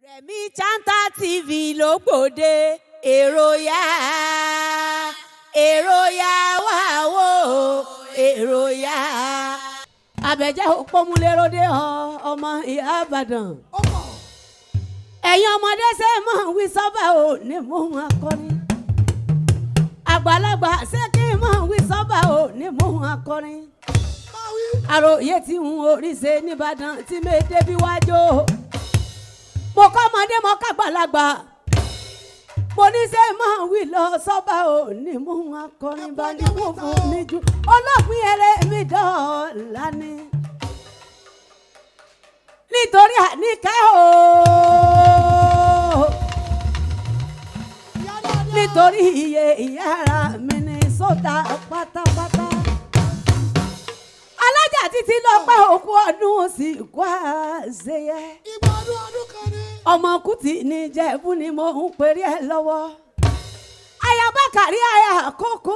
Remmychanter TV ló gbòde èrò yá wá wò èrò yá. Àbẹ̀jẹ́ òpómúléròdé ọmọ ìyá Ìbàdàn. Ẹ̀yin ọmọdé ṣe mọ̀ wí sọ́bà ò ní mú wọn kọrin. Àgbàlagbà ṣé kí mọ̀ wí sọ́bà ò ní mú wọn kọrin. Àròyé tí ń orí ṣe nìbàdàn tí mi débi wájú. Mo kọ́ ọmọdé mo kágbàlagbà. Mo ní ṣe máa wí lọ sọ́ba ò ní mú wọn kọrin bá ní wọ́n fún mi jù. Ọlọ́pìn ẹrẹ́ mi dọ̀ọ̀la ni. Nítorí àníkẹ́ o. Nítorí Yeye Ara Minnesota pátápátá. Alhaja Titilope òkú ọdún sì kú àṣeyẹ. Ọmọ Kùtì ní Ìjẹ̀bú ni mo ń pèrè ẹ lọ́wọ́. Aya Bakare aya àkókò.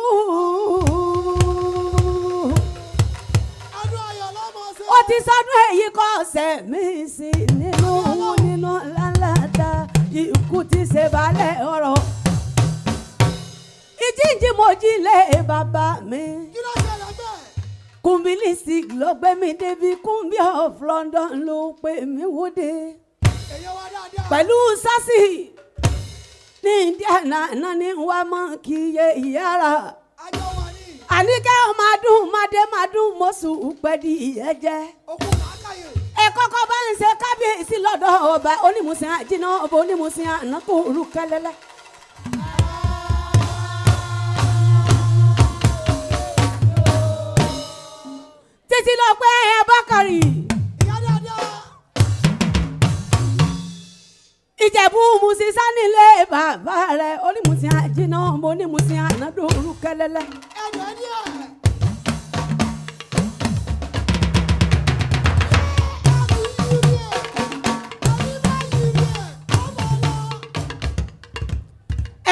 Ó ti sọdún èyí kọ́ ọ̀sẹ̀ mi sí nínú lálàdá ikú ti ṣe balẹ̀ ọ̀rọ̀. Ìjíǹjí mo jí lé bàbá mi. Kunbilistic ló gbé mi débi Kunbi of London ló pè mí wóde. Pẹ̀lú Sassy ní Indianapolis ní wá mọ́ kí Yeye Ara. Àníkẹ́ ọmọ adùn mádùn mọ́sù pẹ̀lú ìyẹ́jẹ́. Ẹ kọ́kọ́ bá ń ṣe kábíyèsí lọ́dọ̀ ọba onímùsìn àjínà ọba onímùsìn ànákò orúkẹ́lẹ́lẹ́. Titilope Bakare. Ìjẹ̀bú musisa nílé bàbá rẹ̀ onímùsìn àjínà ọmọ onímùsìn ànádó orúkẹ́lẹ́lẹ́.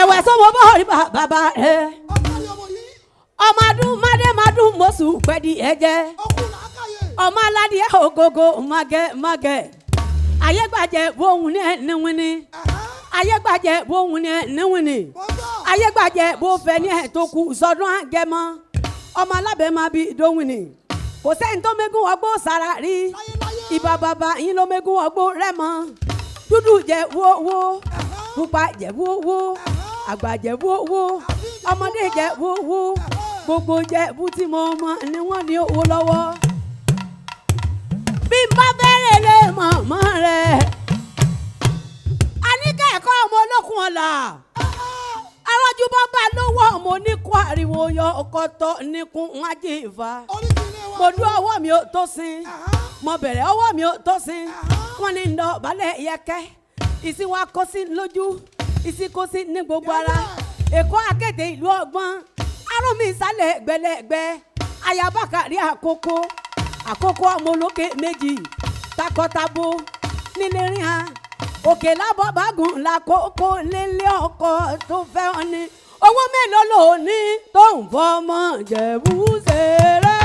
Ẹ̀wẹ̀ sọ́wọ́ bọ́ọ̀rì bàbá rẹ̀. Ọmọ adùn mádùn mọ́sù pẹ̀lú ẹ̀jẹ̀. Ọmọ aládìẹ ògógó magẹ̀. Ayégbàjẹ́ bóhun ní ẹ̀níwìnì. Ayégbàjẹ́ bóhun ní ẹ̀níwìnì. Ayégbàjẹ́ bó fẹ́ ní ẹ̀ tó kù sọdún àgẹmọ. Ọmọ alábẹ́ máa bí dóhùnì. Kò sẹ́ni tó mégún ọgbó sára rí. Ìbà bàbá yín ló mégún ọgbó rẹ́mọ. Dúdú jẹ́ wówó. Pupa jẹ́ wówó. Àgbà jẹ́ wówó. Ọmọdé jẹ́ wówó. Gbogbo jẹ́ bútí mọ́ ọmọ ni wọ́n ní owó lọ́wọ́. Bí n bá bẹ̀rẹ̀ lé màmá rẹ̀. Àníkẹ́ ẹ̀kọ́ ọmọ olókun ọ̀la. Arọ́jú bàbá lówó ọmọ oníkú ariwo yọ ọkọ̀ tọ́ níkun wájú ìfà. Mo dúró ọwọ́ mi ò tó sin. Mo bẹ̀rẹ̀ ọwọ́ mi ò tó sin. Wọ́n ní ndọ̀ balẹ̀ yẹkẹ́. Ìsìn wa kó sí lójú. Ìsìn kó sí ní gbogbo ara. Èkó akéde ìlú ọgbọ́n. Arúmi ìsàlẹ̀ gbẹlẹ́gbẹ́. Aya Bakare àkókò. Àkókò ọmọ olókè méjì. Takọtabo nílé rí ha. Òkè lábọ́ bágùn lákòókò lélẹ̀ ọkọ tó fẹ́ ọ ní. Owó mélòó lò ní tó ń fọmọ Jẹ̀bú ṣeré.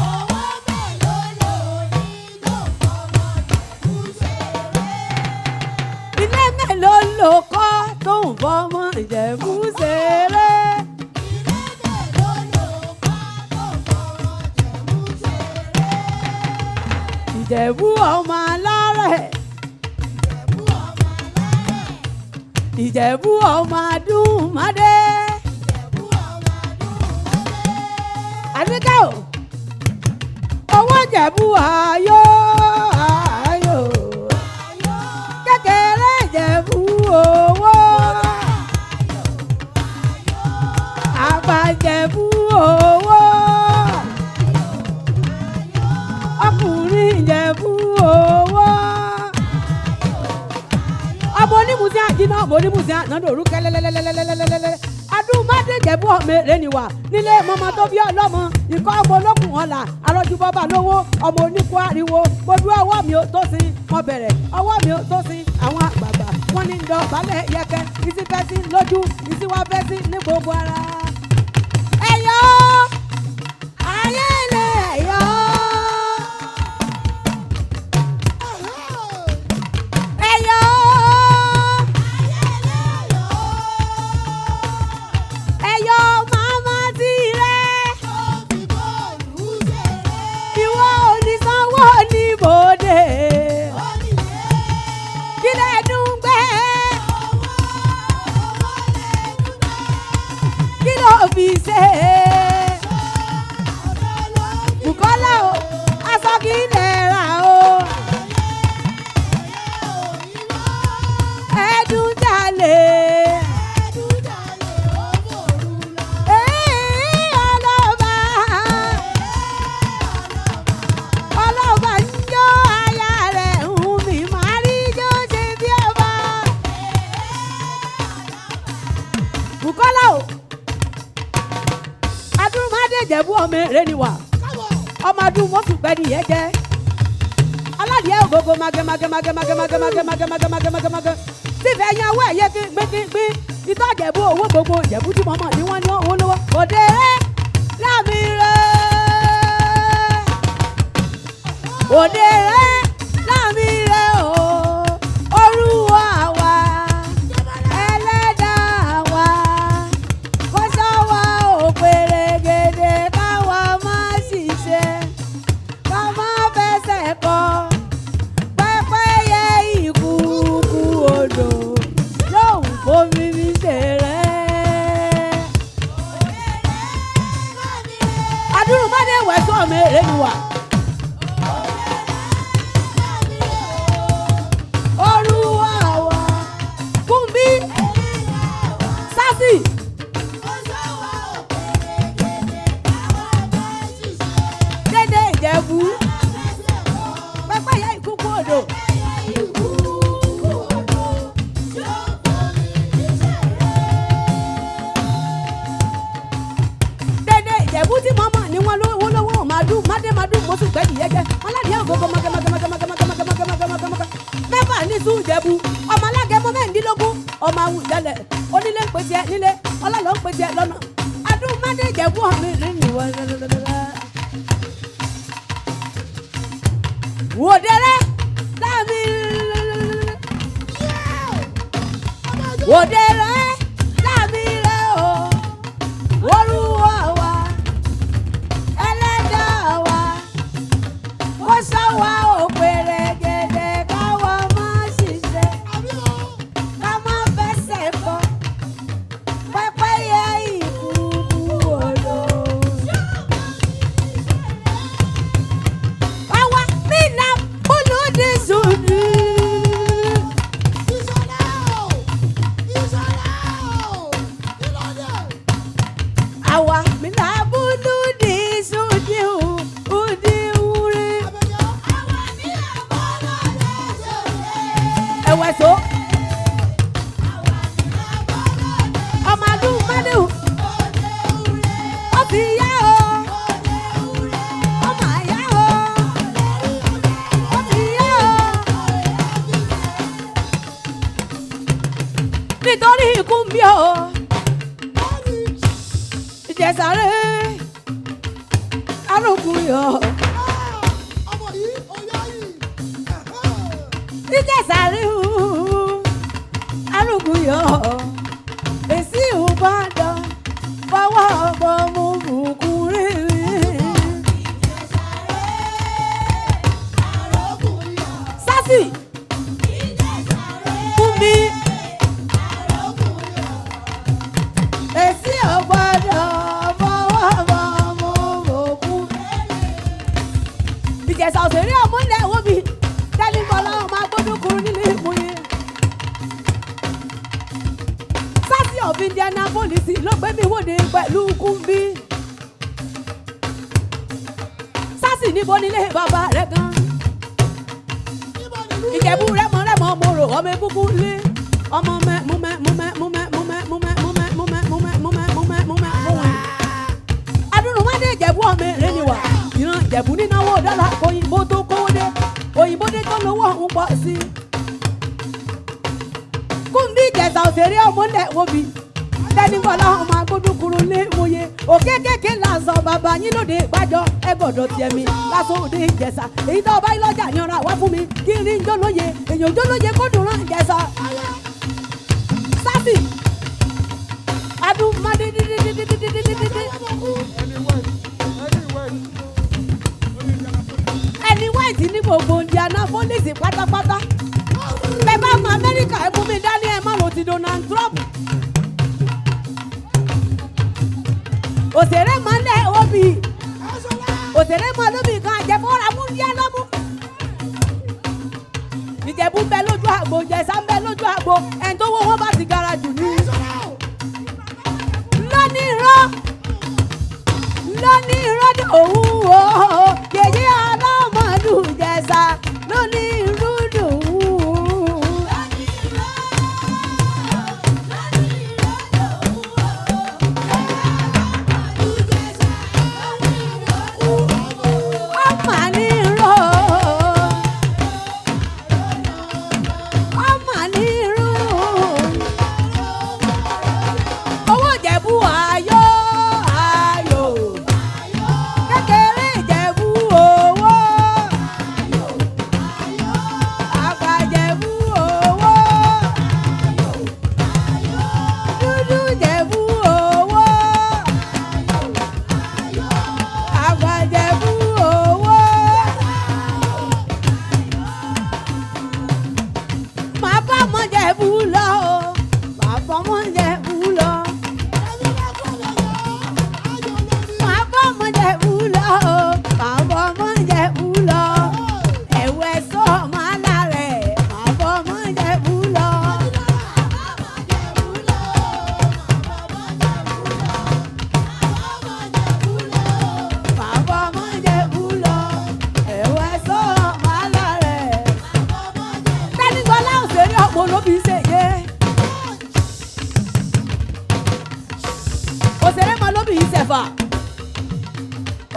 Owó mélòó lò ní tó ń fọmọ Jẹ̀bú ṣeré. Ilé mélòó lò kọ́ tó ń fọmọ Jẹ̀bú ṣeré. Ìjẹ̀bú ọmọ alárẹ̀. Ìjẹ̀bú ọmọ adúmọdé. Àníkẹ́ o. Owó Ìjẹ̀bú ayọ̀. Kékeré Ìjẹ̀bú owó. Àgbà Ìjẹ̀bú owó. Ọkùnrin Ìjẹ̀bú owó. Ọmọ onímùsìn àjínà ọmọ onímùsìn ànádó orúkẹ́lẹ́lẹ́lẹ́lẹ́lẹ́lẹ́lẹ́lẹ́. Adúmọdé Ìjẹ̀bú ọmọ èrè nìwà nílé mọ́mọ́ tó bí ọlọ́mọ. Ìkọ́ ọmọ olókùn ọ̀la arọ́jú bọ́bà lówó ọmọ oníkú ariwo. Mo dúró ọwọ́ mi ò tó sin. Mo bẹ̀rẹ̀ ọwọ́ mi ò tó sin. Àwọn àgbààgbà wọ́n ní ndọ̀ balẹ̀ yẹkẹ́. Ìsìn fẹ́ sí lójú. Ìsìn wá fẹ́ sí ní gbogbo ara. Ẹ̀yọ́ ayé lè ẹ̀yọ́. Ẹ̀yọ́. Bukola o, aṣọ kì í lè rà o. Ẹ̀dùn jalè. Ọlọ́ba. Ọlọ́ba ń jó aya rẹ̀ ń mi máa rí jó ṣe bí ọba. Bukola o. Adúmáde Ìjẹ̀bú ọmọ èrè ni wà. Ọmọ adùn mọ́tò gbẹ́ni yẹn jẹ́. Aládìẹ ògógó magẹ. Tífẹ̀ yan owó ẹ̀yẹ gbígbígbín. Ìtọ́ Ìjẹ̀bú owó gbogbo Ìjẹ̀bú tí mo mọ̀ ní wọ́n ní owó lówó. Òde lámì rẹ̀. Òde lámì rẹ̀ o. Olúwa wa. Ẹlẹ́dàá wa. Kó ṣọ́ wa ò pèrègèdè káwa má ṣiṣẹ́. Ká má fẹsẹ̀ kọ. Pẹ́pẹ́yẹ ìkùukù odò lóhùn fomi mi ṣeré. Adúrúmọ́dé wẹ̀sọ́ ọmọ èrè ni wà. Olúwa wa. Kunbi. Sassy. Dédé Ìjẹ̀bú. Pẹ́pẹ́yẹ ìkùukù odò. Dédé Ìjẹ̀bú tí mo mọ̀ ní wọ́n lówó màdùn mádé mo sì gbẹ́dì yẹ́jẹ́. Wọ́n láti yẹ́ ògógó magẹ. Mẹ́fà ní sùn Ìjẹ̀bú. Ọmọ alágẹmọ mẹ́rìndínlógún. Ọmọ awù ìjẹlẹ̀. Onílé ń pè tiẹ̀ nílé. Ọlọ́lọ́ ń pè tiẹ̀ lọ́nà. Adúmáde Ìjẹ̀bú ọmọ ìrìn ìwọ. Wòdèrè láàmì. Wòdèrè láàmì rẹ̀ o. Olúwa wa. Ẹlẹ́dàá wa. Kó ṣọ́ wa ò pèrègèdè káwa má ṣiṣẹ́. Ká má fẹsẹ̀ kọ. Pẹ́pẹ́yẹ ìkùukù odò. Àwa mí na bólúdì sùdì. Àwa mí na bólúdì sùdì udi ure. Ẹ̀wẹ̀ so. Ọmọ adùn mẹ́dùn. Ó ti yá o. Ọmọ àyá o. Ó ti yá o. Nítorí ikú ń bí o. Ìjẹ̀sàré. Arógun yọ. Ìjẹ̀sàré o. Arógun yọ. Èsì Ìbàdàn. Fọwọ́ ọgbọ́n mú bùkún rírì. Sassy. Kunbi. Èsì Ìbàdàn. Fọwọ́ ọgbọ́n mú bùkún. Ìjẹ̀sà òṣèré ọmọlẹ̀ wo bi. Tẹ́lí bọ́lá ọmọ agbódúkuru nílé ìmúyẹ. Sassy of Indianapolis ló gbé mi wòde pẹ̀lú Kunbi. Sassy níbo nílé bàbá rẹ̀ gan. Ìjẹ̀bú rẹ́mọ mòrò ọmọ ebúkú lé. Ọmọ Adúrúmọ́dé Ìjẹ̀bú ọmọ èrè ni wà. Ìran Ìjẹ̀bú nínáwó dọ́là òyìnbó tó kówó dé. Òyìnbó dé tó lówó ọ̀hún pọ̀ sí. Kunbi Ìjẹ̀sà òṣèré ọmọlẹ̀ wo bi. Tẹ́ni bọ́lá ọmọ agbódúkuru lé mòye. Òkè kéèké làzọ bàbá yín lóde ìgbàjọ. Ẹ gbọ́dọ̀ tiẹ̀ mi lásán òde Ìjẹ̀sà. Èyí tó bá ilọ́jà yanra wá fún mi. Kí n rí ń jólóye. Èyàn jólóye kó dùn rán Ìjẹ̀sà. Sassy. Adúmáde ẹni white ní gbogbo Indianapolis pátápátá. Bẹ́ẹ̀ bá mọ Amẹ́ríkà ẹ mú mi dání ẹ má ro ti Donald Trump. òṣèré mọ́lẹ̀ obì òṣèré mọ́lẹ̀ obì kan àjẹfọ́ra mú ní ẹlọ́mú. Ìjẹ̀bú ń bẹ lójú àgbo Ìjẹ̀ṣà ń bẹ lójú àgbo ẹni tó wọ́n bá ti gara jù ní. lónìí irọ́ ní òun o Yeye Ara ọmọlú Ìjẹ̀ṣà lónìí irú dùn.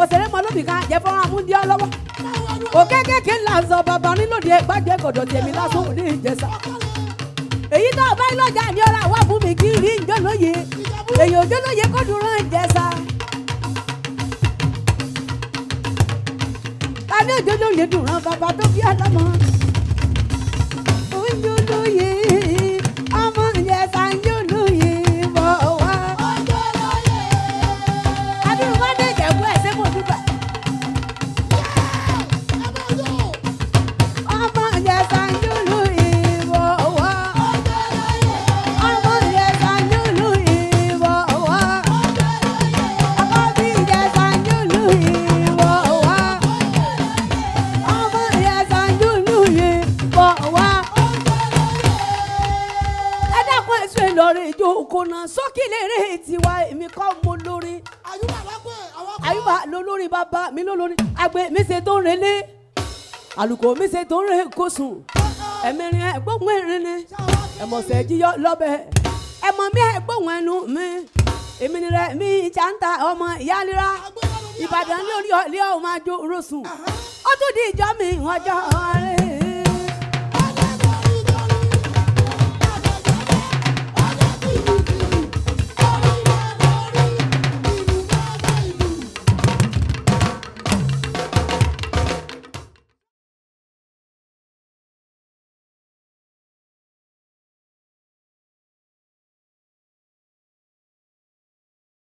Òṣèré mọ́lóbì kan jẹ́ fọ́nrán amúndí ọlọ́wọ́. Òkèkéké là ń sọ bàbá nílòdì gbàjẹ́ kọ̀dọ̀ tèmi lásán ní Ìjẹ̀ṣà. Èyí tó bá lọ́jà ní ọ̀rọ̀ àwọn fún mi kí n rí ìjọ lóye. Èyí òjò lóye kó dùn rán Ìjẹ̀ṣà. Ta ní òjò lóye dùn rán bàbá tó bí ọlọ́mọ. Òjò lóye ọmọ Ìjẹ̀ṣà ń jò lóye bọ̀ wá. Adúrú bá dé Ìjẹ̀bú ẹ̀ sẹ́mo dúpẹ́. Ọmọ Ìjẹ̀ṣà ń jò lóye bọ̀ wá. Ọmọ Ìjẹ̀ṣà ń jò lóye bọ̀ wá. Ọmọ bí Ìjẹ̀ṣà ń jò lóye bọ̀ wá. Ọmọ Ìjẹ̀ṣà ń jò lóye bọ̀ wá. Ẹ dákun ẹ̀sùn Ìlọrin ìjọ òkòna sókè lérè tiwa èmi kọ́ mo lórí. Àyùbá lólórí bàbá mi lólórí. Àgbẹ̀ mi ṣe tó ń relé. Àlùkò mi ṣe tó ń re kóṣùn. Ẹ̀mẹrin ẹ̀gbọ́n ẹ̀rin ni. Ẹ̀mọ̀sẹ̀ jíyọ́ lọ́bẹ̀. Ẹ̀mọ̀ mi ẹ̀gbọ́n ẹnu mi. Èmi ni Remmychanter ọmọ ìyálira. Ìbàdàn lórí ọ̀lẹ́ ọmọ àjò rosùn. Ó tún di ìjọ mi ìwọ̀n ọjọ́ rẹ̀.